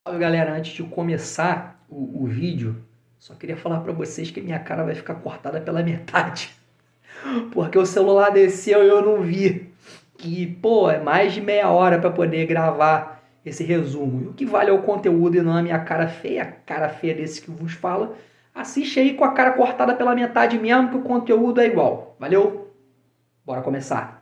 Fala galera, antes de começar o vídeo, só queria falar pra vocês que minha cara vai ficar cortada pela metade, porque o celular desceu e eu não vi. E pô, é mais de meia hora pra poder gravar esse resumo. E o que vale é o conteúdo e não a minha cara feia desse que vos fala. Assiste aí com a cara cortada pela metade mesmo, que o conteúdo é igual. Valeu? Bora começar.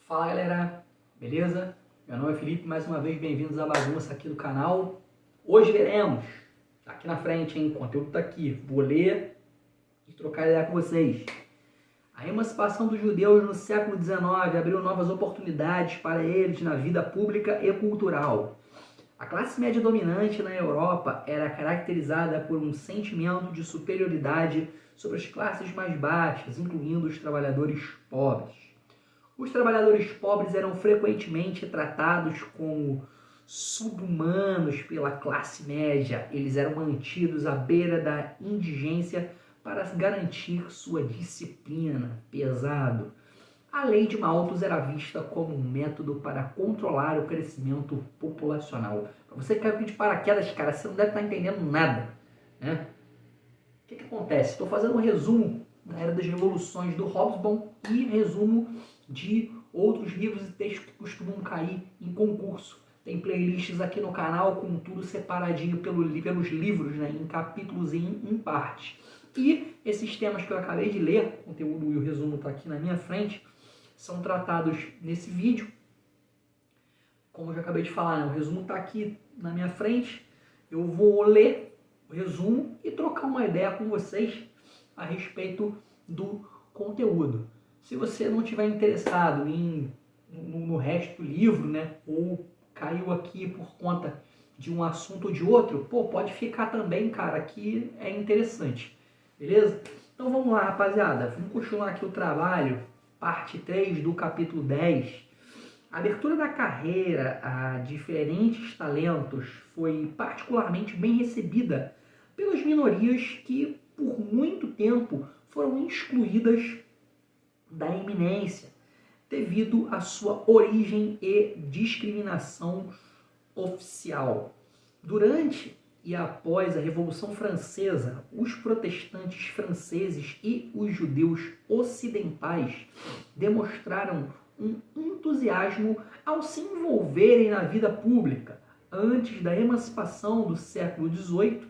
Fala galera, beleza? Meu nome é Felipe, mais uma vez bem-vindos à bagunça aqui do canal. Hoje veremos, tá aqui na frente, hein? O conteúdo tá aqui. Vou ler e trocar ideia com vocês. A emancipação dos judeus no século XIX abriu novas oportunidades para eles na vida pública e cultural. A classe média dominante na Europa era caracterizada por um sentimento de superioridade sobre as classes mais baixas, incluindo os trabalhadores pobres. Os trabalhadores pobres eram frequentemente tratados como sub-humanos pela classe média. Eles eram mantidos à beira da indigência para garantir sua disciplina. Pesado. A lei de Malthus era vista como um método para controlar o crescimento populacional. Para você que caiu aqui de paraquedas, cara, você não deve estar entendendo nada, né? O que acontece? Estou fazendo um resumo da Era das Revoluções do Hobsbawm e resumo de outros livros e textos que costumam cair em concurso. Tem playlists aqui no canal com tudo separadinho pelos livros, né, em capítulos e em partes. E esses temas que eu acabei de ler, o conteúdo e o resumo está aqui na minha frente, são tratados nesse vídeo. Como eu já acabei de falar, né, o resumo está aqui na minha frente. Eu vou ler o resumo e trocar uma ideia com vocês a respeito do conteúdo. Se você não estiver interessado no resto do livro, né, ou caiu aqui por conta de um assunto ou de outro, pô, pode ficar também, cara, que é interessante, beleza? Então vamos lá, rapaziada, vamos continuar aqui o trabalho, parte 3 do capítulo 10. A abertura da carreira a diferentes talentos foi particularmente bem recebida pelas minorias que, por muito tempo, foram excluídas da eminência, devido à sua origem e discriminação oficial. Durante e após a Revolução Francesa, os protestantes franceses e os judeus ocidentais demonstraram um entusiasmo ao se envolverem na vida pública. Antes da emancipação do século XVIII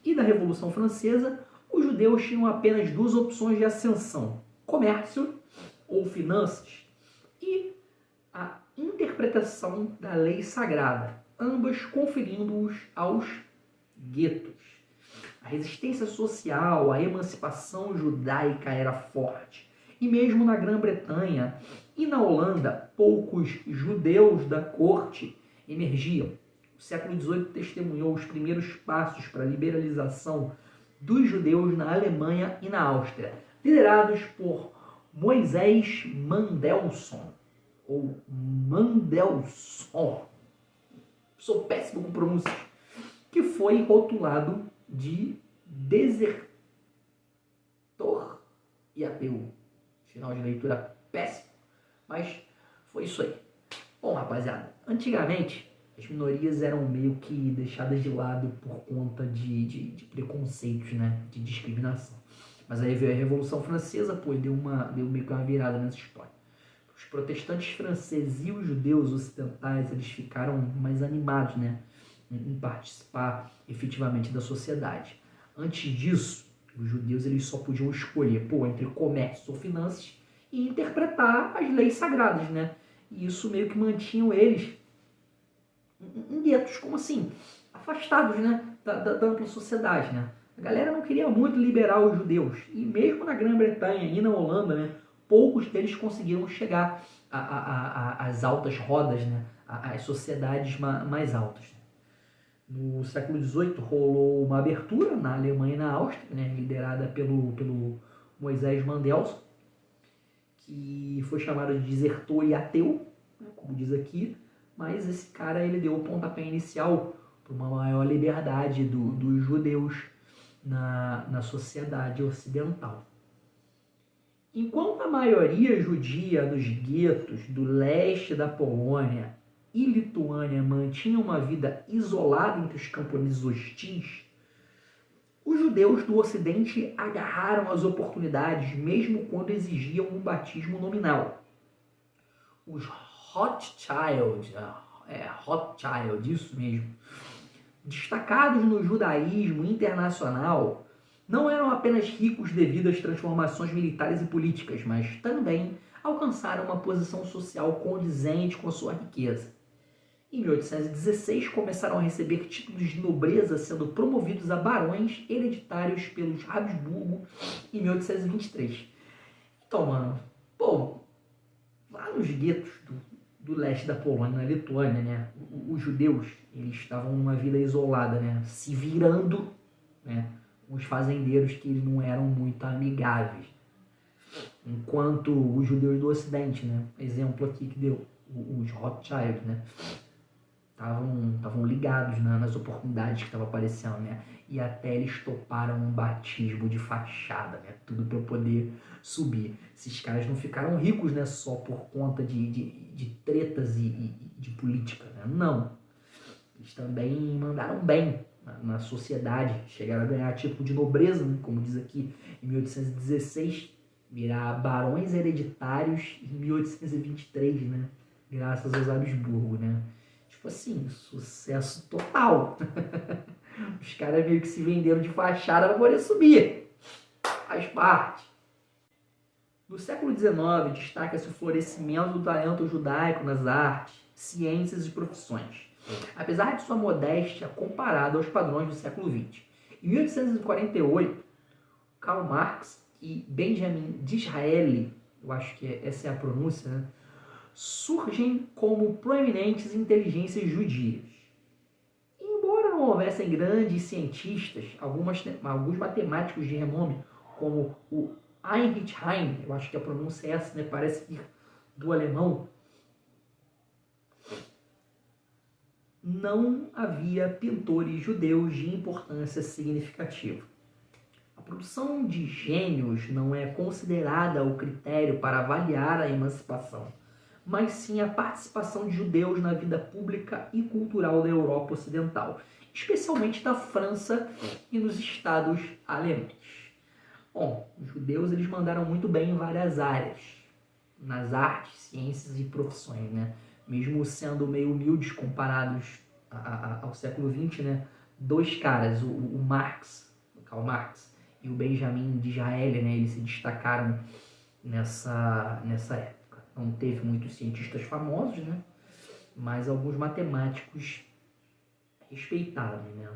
e da Revolução Francesa, os judeus tinham apenas duas opções de ascensão: comércio ou finanças, e a interpretação da lei sagrada, ambas conferindo-os aos guetos. A resistência social à emancipação judaica era forte, e mesmo na Grã-Bretanha e na Holanda, poucos judeus da corte emergiam. O século XVIII testemunhou os primeiros passos para a liberalização dos judeus na Alemanha e na Áustria, liderados por Moisés Mendelssohn, ou Mendelssohn, sou péssimo com pronúncias, que foi rotulado de desertor e ateu. Final de leitura péssimo, mas foi isso aí. Bom, rapaziada, antigamente as minorias eram meio que deixadas de lado por conta de preconceitos, né, de discriminação. Mas aí veio a Revolução Francesa, pô, deu meio que uma virada nessa história. Os protestantes franceses e os judeus ocidentais, eles ficaram mais animados, né, em participar efetivamente da sociedade. Antes disso, os judeus eles só podiam escolher, pô, entre comércio ou finanças e interpretar as leis sagradas, né? E isso meio que mantinham eles em guetos, como assim? Afastados, né, da ampla sociedade, né? A galera não queria muito liberar os judeus. E mesmo na Grã-Bretanha e na Holanda, né, poucos deles conseguiram chegar às altas rodas, né, às sociedades mais altas. No século XVIII rolou uma abertura na Alemanha e na Áustria, né, liderada pelo Moisés Mendelssohn, que foi chamado de desertor e ateu, né, como diz aqui, mas esse cara ele deu o pontapé inicial para uma maior liberdade dos judeus na sociedade ocidental. Enquanto a maioria judia dos guetos do leste da Polônia e Lituânia mantinham uma vida isolada entre os camponeses hostis, os judeus do Ocidente agarraram as oportunidades mesmo quando exigiam um batismo nominal. Os Rothschild, isso mesmo, destacados no judaísmo internacional, não eram apenas ricos devido às transformações militares e políticas, mas também alcançaram uma posição social condizente com a sua riqueza. Em 1816, começaram a receber títulos de nobreza, sendo promovidos a barões hereditários pelos Habsburgo em 1823. Então, mano, pô, lá nos guetos do leste da Polônia, na Lituânia, né, os judeus, eles estavam numa vida isolada, né, se virando, né, com os fazendeiros que eles não eram muito amigáveis. Enquanto os judeus do Ocidente, né, exemplo aqui que deu, os Rothschild, né, estavam ligados, né, nas oportunidades que estavam aparecendo, né? E até eles toparam um batismo de fachada, né? Tudo para poder subir. Esses caras não ficaram ricos, né, só por conta de tretas e de política, né? Não. Eles também mandaram bem na sociedade. Chegaram a ganhar título de nobreza, né? Como diz aqui, em 1816, virar barões hereditários em 1823, né? Graças aos Habsburgo, né? Tipo assim, sucesso total. Os caras meio que se venderam de fachada para poder subir. Faz parte. No século XIX, destaca-se o florescimento do talento judaico nas artes, ciências e profissões, apesar de sua modéstia comparada aos padrões do século XX. Em 1848, Karl Marx e Benjamin Disraeli, eu acho que essa é a pronúncia, né, surgem como proeminentes inteligências judias. Embora não houvessem grandes cientistas, alguns matemáticos de renome, como o Heinrich Heine, eu acho que a pronúncia é essa, né, parece vir do alemão, não havia pintores judeus de importância significativa. A produção de gênios não é considerada o critério para avaliar a emancipação, mas sim a participação de judeus na vida pública e cultural da Europa Ocidental, especialmente da França e nos estados alemães. Bom, os judeus eles mandaram muito bem em várias áreas, nas artes, ciências e profissões, né? Mesmo sendo meio humildes comparados ao século XX, né? Dois caras, o Karl Marx e o Benjamin Disraeli, né? Eles se destacaram nessa época. Não teve muitos cientistas famosos, né? Mas alguns matemáticos respeitáveis, né?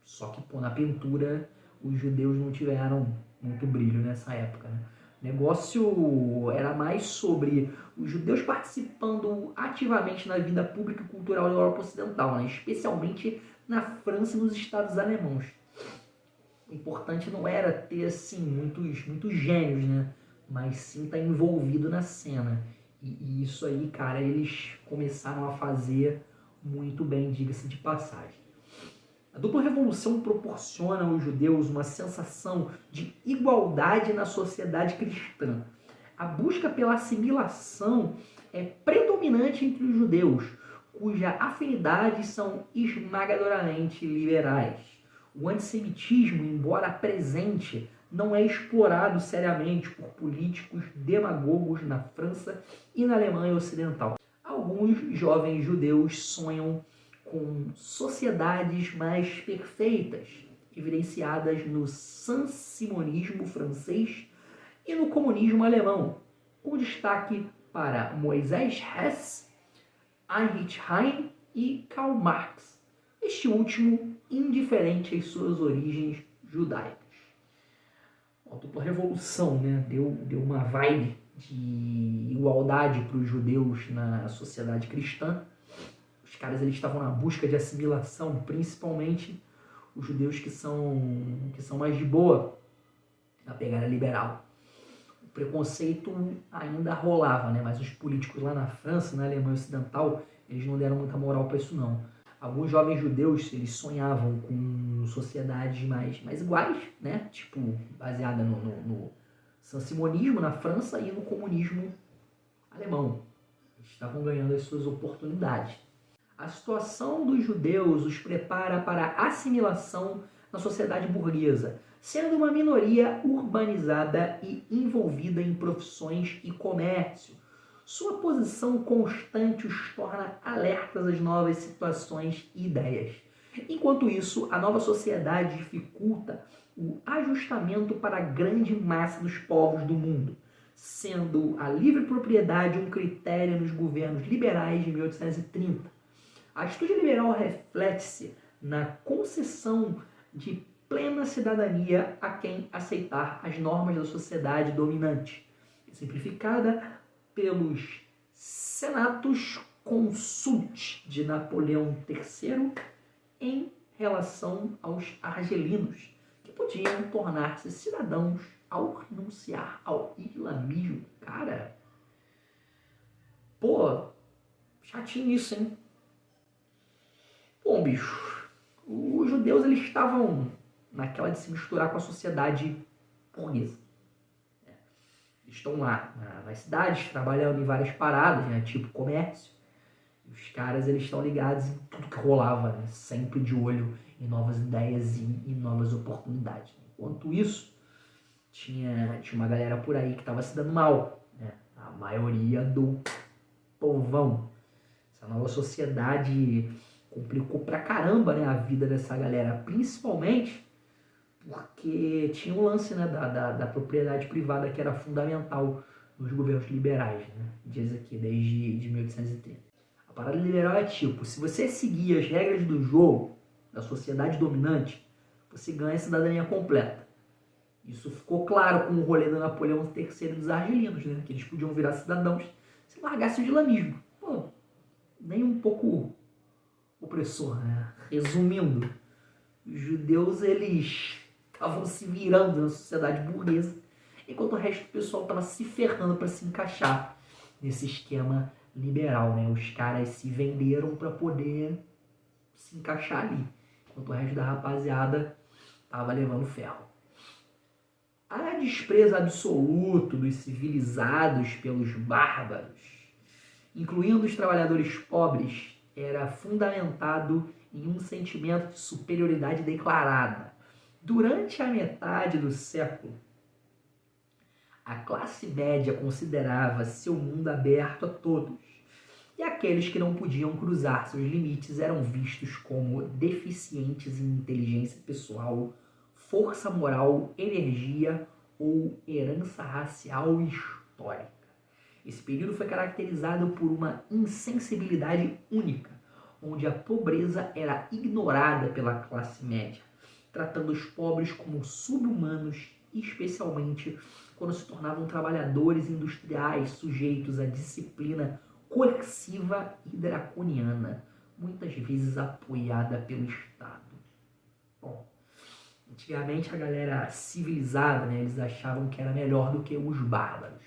Só que, pô, na pintura, os judeus não tiveram muito brilho nessa época, né? O negócio era mais sobre os judeus participando ativamente na vida pública e cultural da Europa Ocidental, né? Especialmente na França e nos estados alemãos. O importante não era ter, assim, muitos gênios, né? Mas sim estar envolvido na cena. E isso aí, cara, eles começaram a fazer muito bem, diga-se de passagem. A dupla revolução proporciona aos judeus uma sensação de igualdade na sociedade cristã. A busca pela assimilação é predominante entre os judeus, cujas afinidades são esmagadoramente liberais. O antissemitismo, embora presente, não é explorado seriamente por políticos demagogos na França e na Alemanha Ocidental. Alguns jovens judeus sonham com sociedades mais perfeitas, evidenciadas no saint-simonismo francês e no comunismo alemão, com destaque para Moisés Hess, Heinrich Heine e Karl Marx, este último indiferente às suas origens judaicas. A dupla revolução, né, deu uma vibe de igualdade para os judeus na sociedade cristã. Os caras eles estavam na busca de assimilação, principalmente os judeus que são mais de boa na pegada liberal. O preconceito ainda rolava, né, mas os políticos lá na França, na Alemanha Ocidental, eles não deram muita moral para isso não. Alguns jovens judeus, eles sonhavam com sociedades mais iguais, né? Tipo, baseada no saint-simonismo na França e no comunismo alemão. Eles estavam ganhando as suas oportunidades. A situação dos judeus os prepara para a assimilação na sociedade burguesa, sendo uma minoria urbanizada e envolvida em profissões e comércio. Sua posição constante os torna alertas às novas situações e ideias. Enquanto isso, a nova sociedade dificulta o ajustamento para a grande massa dos povos do mundo, sendo a livre propriedade um critério nos governos liberais de 1830. A atitude liberal reflete-se na concessão de plena cidadania a quem aceitar as normas da sociedade dominante, simplificada pelos Senatus Consulti de Napoleão III em relação aos argelinos, que podiam tornar-se cidadãos ao renunciar ao islamismo. Cara, pô, chatinho isso, hein? Bom, bicho, os judeus eles estavam naquela de se misturar com a sociedade burguesa. Estão lá nas cidades, trabalhando em várias paradas, né, tipo comércio. E os caras eles estão ligados em tudo que rolava, né, sempre de olho em novas ideias e novas oportunidades. Enquanto isso, tinha uma galera por aí que estava se dando mal, né, a maioria do povão. Essa nova sociedade complicou pra caramba, né, a vida dessa galera, principalmente porque tinha um lance, né, da propriedade privada que era fundamental nos governos liberais, né? Diz aqui, desde 1830. A parada liberal é tipo, se você seguir as regras do jogo da sociedade dominante, você ganha a cidadania completa. Isso ficou claro com o rolê do Napoleão III dos argelinos, né? Que eles podiam virar cidadãos se largassem o islamismo. Pô, nem um pouco opressor, né? Resumindo, os judeus, eles estavam se virando na sociedade burguesa, enquanto o resto do pessoal estava se ferrando para se encaixar nesse esquema liberal, né? Os caras se venderam para poder se encaixar ali, enquanto o resto da rapaziada estava levando ferro. A desprezo absoluto dos civilizados pelos bárbaros, incluindo os trabalhadores pobres, era fundamentado em um sentimento de superioridade declarada. Durante a metade do século, a classe média considerava seu mundo aberto a todos, e aqueles que não podiam cruzar seus limites eram vistos como deficientes em inteligência pessoal, força moral, energia ou herança racial e histórica. Esse período foi caracterizado por uma insensibilidade única, onde a pobreza era ignorada pela classe média, tratando os pobres como sub-humanos, especialmente quando se tornavam trabalhadores industriais sujeitos à disciplina coerciva e draconiana, muitas vezes apoiada pelo Estado. Bom, antigamente a galera civilizada, né, eles achavam que era melhor do que os bárbaros,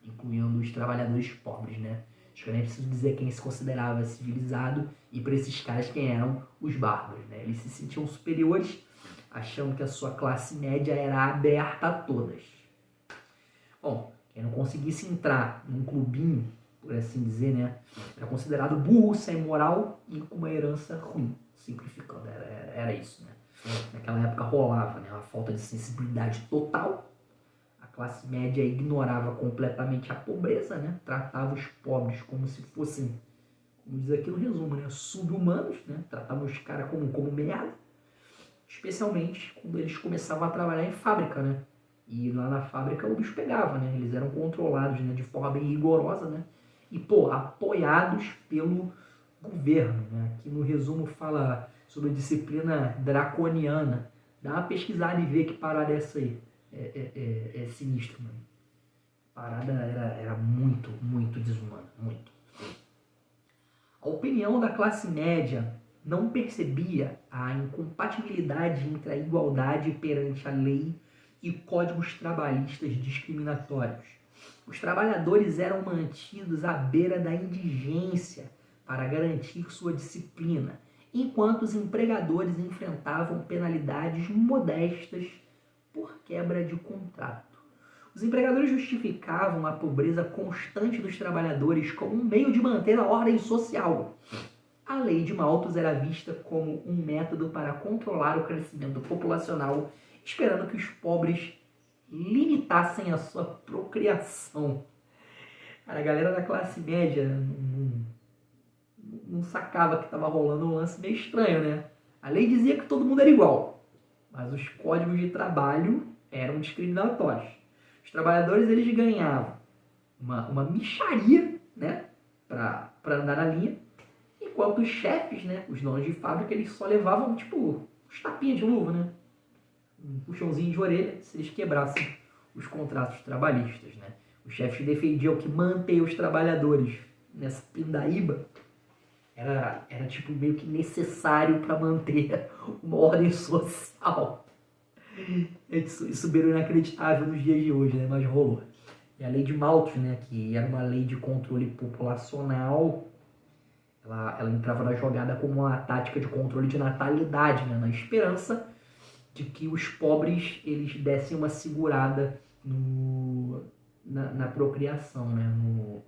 incluindo os trabalhadores pobres, né? Acho que eu nem preciso dizer quem se considerava civilizado e para esses caras quem eram os bárbaros, né? Eles se sentiam superiores, achando que a sua classe média era aberta a todas. Bom, quem não conseguisse entrar num clubinho, por assim dizer, né, era considerado burro, sem moral e com uma herança ruim, simplificando, era isso, né? Naquela época rolava, né, uma falta de sensibilidade total. A classe média ignorava completamente a pobreza, né? Tratava os pobres como se fossem, como diz aqui no resumo, né, sub-humanos, né? Tratava os caras como merda, especialmente quando eles começavam a trabalhar em fábrica, né? E lá na fábrica o bicho pegava, né? Eles eram controlados, né, de forma bem rigorosa, né? E, pô, apoiados pelo governo, né? Aqui no resumo fala sobre a disciplina draconiana. Dá uma pesquisada e vê que parada é essa aí. É sinistro, mano. A parada era muito, muito desumana, muito. A opinião da classe média não percebia a incompatibilidade entre a igualdade perante a lei e códigos trabalhistas discriminatórios. Os trabalhadores eram mantidos à beira da indigência para garantir sua disciplina, enquanto os empregadores enfrentavam penalidades modestas por quebra de contrato. Os empregadores justificavam a pobreza constante dos trabalhadores como um meio de manter a ordem social. A lei de Malthus era vista como um método para controlar o crescimento populacional, esperando que os pobres limitassem a sua procriação. Cara, a galera da classe média não sacava que estava rolando um lance meio estranho, né? A lei dizia que todo mundo era igual, mas os códigos de trabalho eram discriminatórios. Os trabalhadores eles ganhavam uma mixaria, né, para andar na linha, enquanto os chefes, né, os donos de fábrica, eles só levavam, tipo, uns tapinhas de luva, né? Um puxãozinho de orelha se eles quebrassem os contratos trabalhistas, né? Os chefes defendiam que manter os trabalhadores nessa pindaíba era tipo meio que necessário para manter uma ordem social. Isso beirou inacreditável nos dias de hoje, né? Mas rolou. E a lei de Malthus, né, que era uma lei de controle populacional, ela entrava na jogada como uma tática de controle de natalidade, né, na esperança de que os pobres eles dessem uma segurada na procriação, né,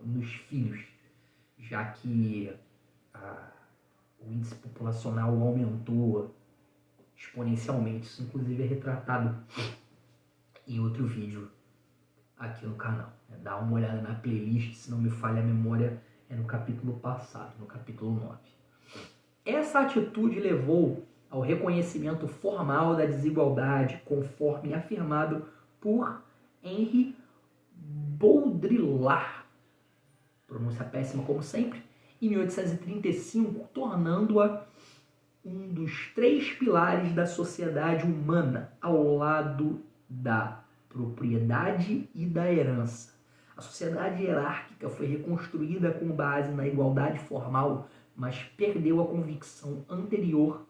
nos filhos, já que o índice populacional aumentou exponencialmente. Isso inclusive é retratado em outro vídeo aqui no canal. Dá uma olhada na playlist, se não me falha a memória, é no capítulo passado, no capítulo 9. Essa atitude levou ao reconhecimento formal da desigualdade, conforme afirmado por Henri Baudrillard, pronúncia péssima como sempre, em 1835, tornando-a um dos 3 pilares da sociedade humana, ao lado da propriedade e da herança. A sociedade hierárquica foi reconstruída com base na igualdade formal, mas perdeu a convicção anterior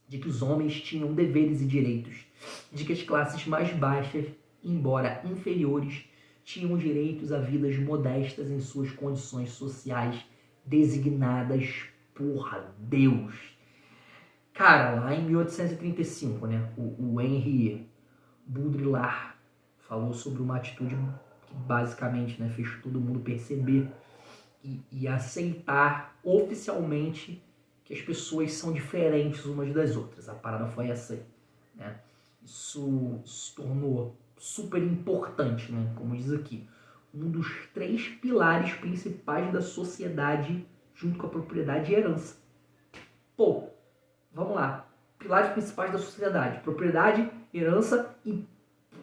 de que os homens tinham deveres e direitos, de que as classes mais baixas, embora inferiores, tinham direitos a vidas modestas em suas condições sociais designadas por Deus. Cara, lá em 1835, né, o Henri Baudrillard falou sobre uma atitude que basicamente, né, fez todo mundo perceber e aceitar oficialmente que as pessoas são diferentes umas das outras. A parada foi essa aí, né? Isso se tornou super importante, né? Como diz aqui, um dos 3 pilares principais da sociedade, junto com a propriedade e herança. Pô, vamos lá. Pilares principais da sociedade: propriedade, herança e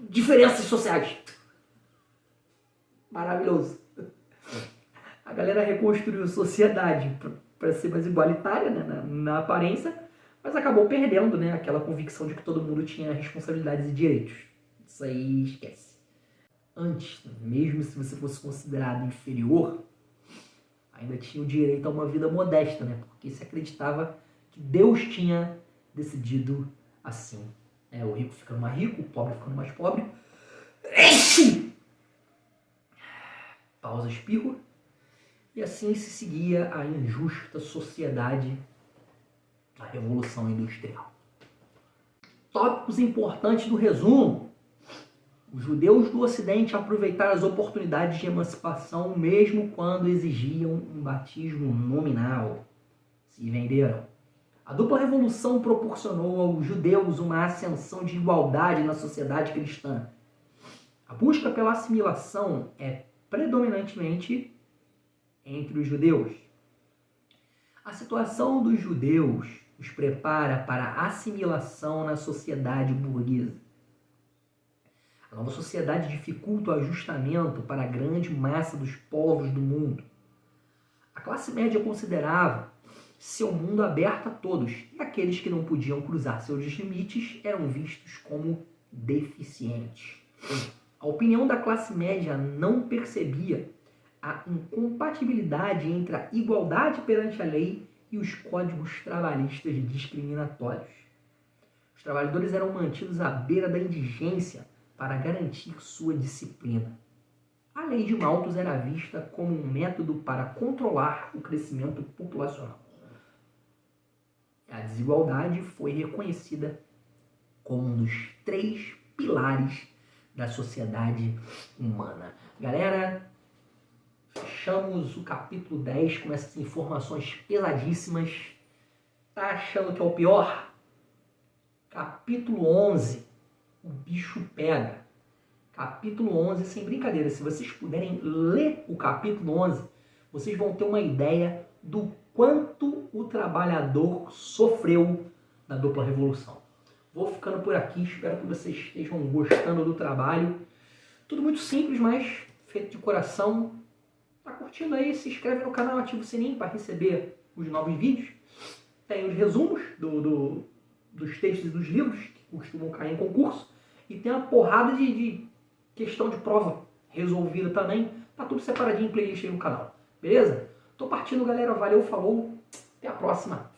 diferenças sociais. Maravilhoso. A galera reconstruiu a sociedade para ser mais igualitária, né, na aparência, mas acabou perdendo, né, aquela convicção de que todo mundo tinha responsabilidades e direitos. Isso aí esquece. Antes, mesmo se você fosse considerado inferior, ainda tinha o direito a uma vida modesta, né, porque se acreditava que Deus tinha decidido assim. O rico ficando mais rico, o pobre ficando mais pobre. Pausa, espirro. E assim se seguia a injusta sociedade da Revolução Industrial. Tópicos importantes do resumo. Os judeus do Ocidente aproveitaram as oportunidades de emancipação mesmo quando exigiam um batismo nominal. Se venderam. A dupla revolução proporcionou aos judeus uma ascensão de igualdade na sociedade cristã. A busca pela assimilação é predominantemente entre os judeus. A situação dos judeus os prepara para a assimilação na sociedade burguesa. A nova sociedade dificulta o ajustamento para a grande massa dos povos do mundo. A classe média considerava seu mundo aberto a todos, e aqueles que não podiam cruzar seus limites eram vistos como deficientes. A opinião da classe média não percebia a incompatibilidade entre a igualdade perante a lei e os códigos trabalhistas discriminatórios. Os trabalhadores eram mantidos à beira da indigência para garantir sua disciplina. A lei de Malthus era vista como um método para controlar o crescimento populacional. A desigualdade foi reconhecida como um dos 3 pilares da sociedade humana. Galera, Fechamos o capítulo 10 com essas informações pesadíssimas. Tá achando que é o pior? Capítulo 11, o bicho pega. Capítulo 11, sem brincadeira, se vocês puderem ler o capítulo 11, vocês vão ter uma ideia do quanto o trabalhador sofreu na dupla revolução. Vou ficando por aqui, espero que vocês estejam gostando do trabalho. Tudo muito simples, mas feito de coração. Tá curtindo aí? Se inscreve no canal, ativa o sininho para receber os novos vídeos. Tem os resumos dos textos e dos livros que costumam cair em concurso. E tem uma porrada de questão de prova resolvida também. Tá tudo separadinho em playlist aí no canal. Beleza? Tô partindo, galera. Valeu, falou. Até a próxima.